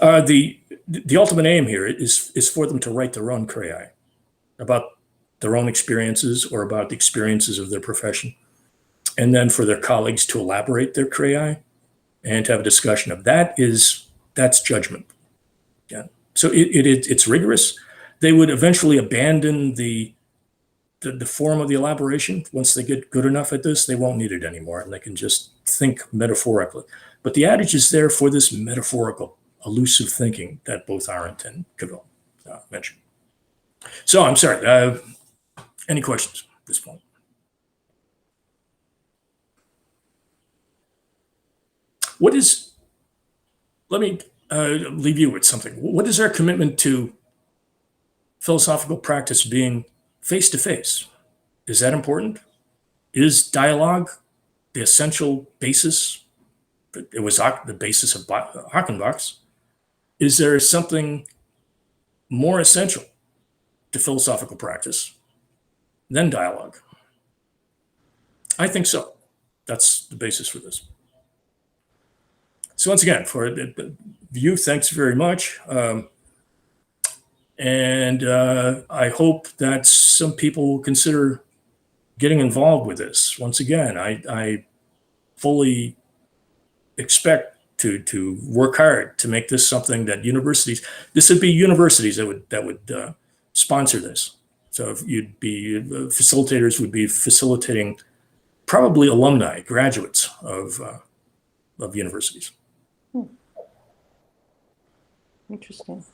The ultimate aim here is for them to write their own crea about their own experiences or about the experiences of their profession, and then for their colleagues to elaborate their crea and to have a discussion of that. That's judgment. Yeah. So it's rigorous. They would eventually abandon the form of the elaboration. Once they get good enough at this, they won't need it anymore, and they can just think metaphorically. But the adage is there for this metaphorical, elusive thinking that both Arendt and Cavell mentioned. So I'm sorry. Any questions at this point? Let me leave you with something. What is our commitment to philosophical practice being face-to-face? Is that important? Is dialogue the essential basis? It was the basis of Hockenbach's. Is there something more essential to philosophical practice than dialogue? I think so. That's the basis for this. So once again, for you, thanks very much. And I hope that some people will consider getting involved with this. Once again, I fully expect to work hard to make this something that this would be universities that would sponsor this. So if facilitators would be facilitating probably alumni, graduates of universities. Interesting.